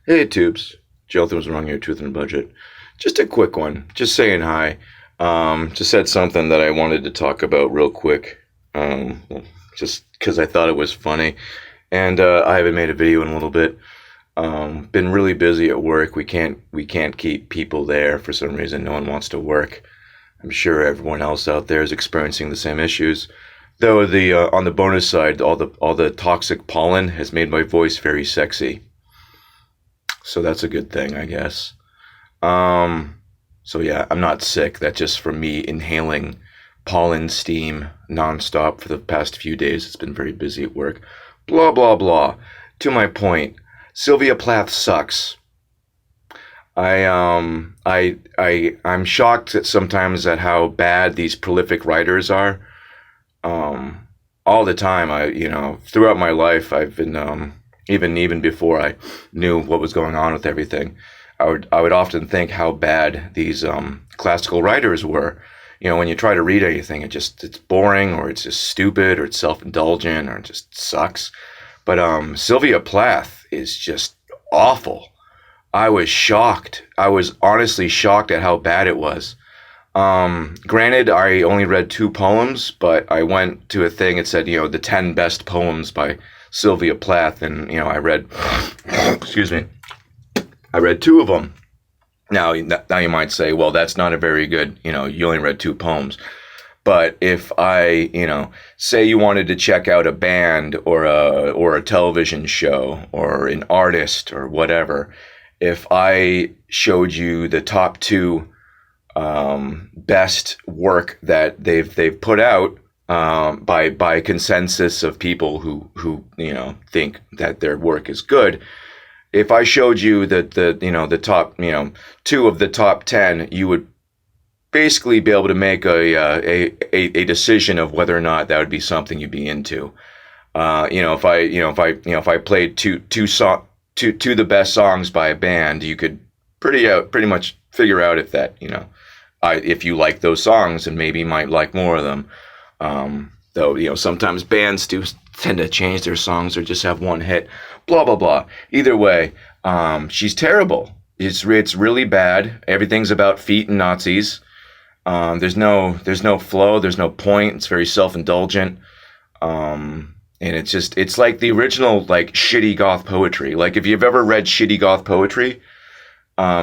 Hey, Tubes. Jonathan was wrong here, Truth and Budget. Just a quick one. Just saying hi. Just said something that I wanted to talk about real quick. Well, just because I thought it was funny. And I haven't made a video in a little bit. Been really busy at work. We can't keep people there for some reason. No one wants to work. I'm sure everyone else out there is experiencing the same issues. Though the on the bonus side, all the toxic pollen has made my voice very sexy. So that's a good thing, I guess. Um, so yeah, I'm not sick. That's just from me inhaling pollen steam nonstop for the past few days. It's been very busy at work. Blah blah blah. To my point, Sylvia Plath sucks. I'm shocked at sometimes at how bad these prolific writers are. Um, all the time, throughout my life, I've been even before I knew what was going on with everything. I would often think how bad these classical writers were. When you try to read anything, it's boring, or it's just stupid, or it's self indulgent, or it just sucks. But Sylvia Plath is just awful. I was shocked. I was honestly shocked at how bad it was. Granted, I only read two poems, but I went to a thing. It said, the 10 best poems by Sylvia Plath, and I read, excuse me, I read two of them. Now you might say, well, that's not a very good, you only read two poems. But if I, say you wanted to check out a band or a television show or an artist or whatever, if I showed you the top two best work that they've put out by consensus of people who think that their work is good. If I showed you the top two of the top 10, you would basically be able to make a decision of whether or not that would be something you'd be into. If I played two the best songs by a band, you could pretty much figure out if that if you like those songs and maybe might like more of them. Though sometimes bands do tend to change their songs or just have one hit. Blah blah blah. Either way, she's terrible. It's really bad. Everything's about feet and Nazis. There's no flow. There's no point. It's very self-indulgent. And it's like the original like shitty goth poetry. Like if you've ever read shitty goth poetry,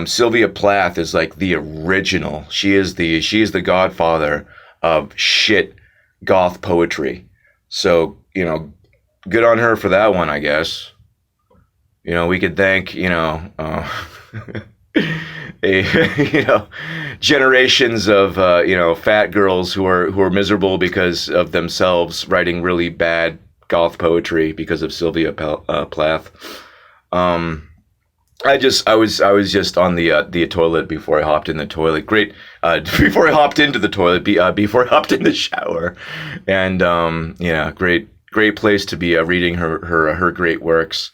Sylvia Plath is like the original. She is the godfather of shit goth poetry. So, good on her for that one, I guess. We could thank, generations of, fat girls who are miserable because of themselves writing really bad goth poetry because of Sylvia Plath. I was just on the toilet before I hopped in the toilet. Great, before I hopped into the toilet, before I hopped in the shower, and yeah, great place to be reading her great works.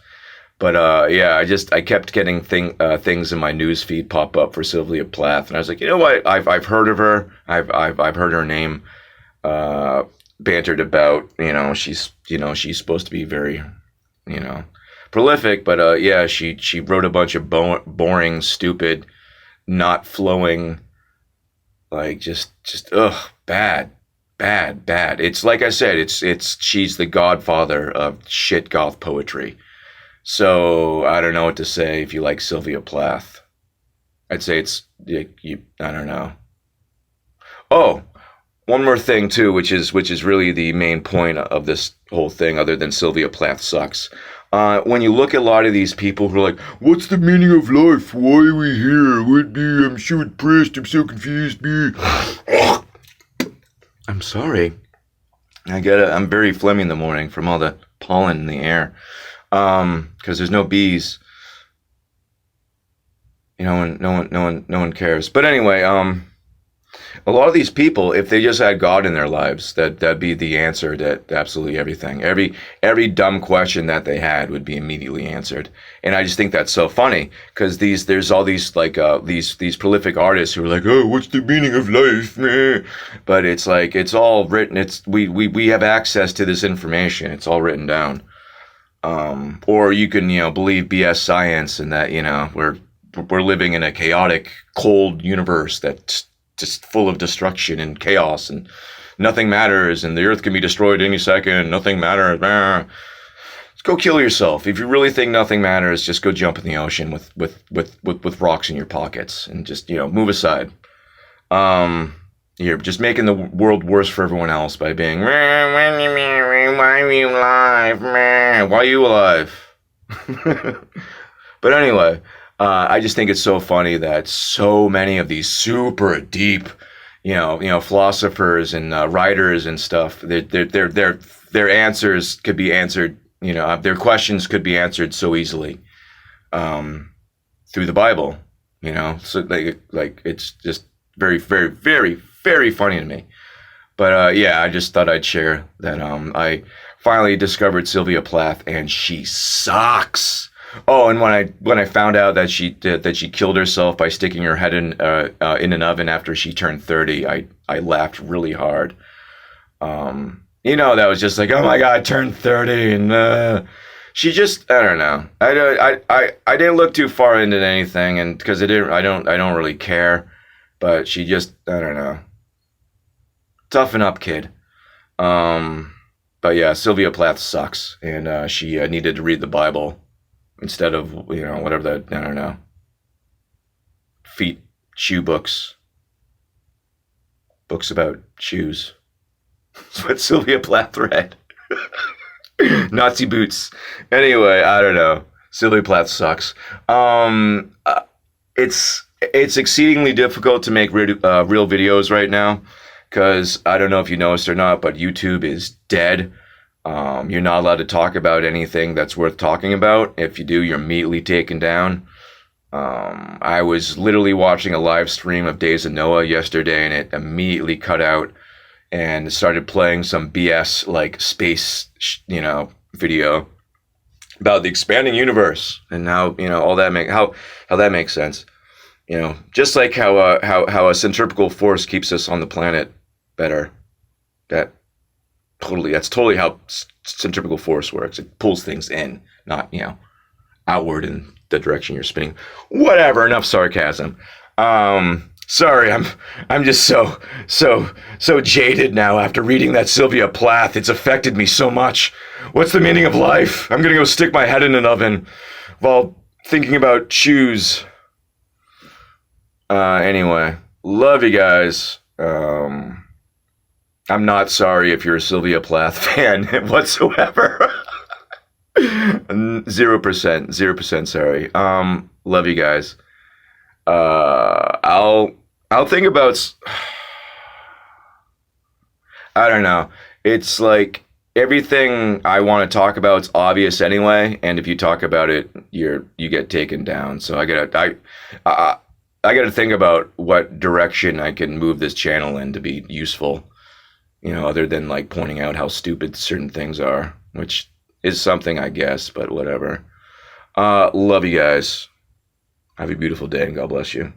But yeah, I kept getting things in my news feed pop up for Sylvia Plath, and I was like, you know what? I've heard of her. I've heard her name bantered about. She's supposed to be very, prolific, but yeah, she wrote a bunch of boring, stupid, not flowing, like just bad, bad, bad. It's like I said, it's she's the godfather of shit goth poetry. So I don't know what to say if you like Sylvia Plath. I'd say it's you. I don't know. Oh, one more thing too, which is really the main point of this whole thing, other than Sylvia Plath sucks. When you look at a lot of these people who are like, "What's the meaning of life? Why are we here? I'm so depressed. I'm so confused." I'm sorry. I get it. I'm very phlegmy in the morning from all the pollen in the air. Because there's no bees. No one cares. But anyway, a lot of these people, if they just had God in their lives, that'd be the answer to absolutely everything. Every dumb question that they had would be immediately answered. And I just think that's so funny because there's all these like these prolific artists who are like, oh, what's the meaning of life? Meh. But it's like it's all written. We have access to this information. It's all written down. Or you can, believe BS science and that, we're living in a chaotic, cold universe that's just full of destruction and chaos and nothing matters and the earth can be destroyed any second. Nothing matters. Just go kill yourself. If you really think nothing matters, just go jump in the ocean with rocks in your pockets and just, move aside. You're just making the world worse for everyone else by being, why are you alive? Why are you alive? But anyway, I just think it's so funny that so many of these super deep, philosophers and writers and stuff, their answers could be answered, their questions could be answered so easily through the Bible, so like it's just very, very, very, very funny to me. But yeah, I just thought I'd share that I finally discovered Sylvia Plath, and she sucks. Oh, and when I found out that she killed herself by sticking her head in an oven after she turned 30, I laughed really hard. That was just like, oh my God, I turned 30, and she just, I don't know. I didn't look too far into anything, and because I don't really care. But she just, I don't know. Toughen up, kid. But yeah, Sylvia Plath sucks, and she needed to read the Bible instead of, whatever that, I don't know, shoe books about shoes. That's what Sylvia Plath read. Nazi boots. Anyway, I don't know. Sylvia Plath sucks. It's exceedingly difficult to make real videos right now because I don't know if you noticed or not, but YouTube is dead. You're not allowed to talk about anything that's worth talking about. If you do, you're immediately taken down. I was literally watching a live stream of Days of Noah yesterday, and it immediately cut out and started playing some BS like space, video about the expanding universe and how all that how that makes sense. Just like how a centripetal force keeps us on the planet better. That's totally how centripetal force works. It pulls things in, not, outward in the direction you're spinning. Whatever, enough sarcasm. Sorry, I'm just so jaded now after reading that Sylvia Plath. It's affected me so much. What's the meaning of life? I'm gonna go stick my head in an oven while thinking about shoes. Anyway, love you guys. I'm not sorry if you're a Sylvia Plath fan whatsoever. 0% sorry. Love you guys. I'll think about. I don't know. It's like everything I want to talk about is obvious anyway, and if you talk about it, you get taken down. So I gotta think about what direction I can move this channel in to be useful. Other than like pointing out how stupid certain things are, which is something, I guess, but whatever. Love you guys. Have a beautiful day and God bless you.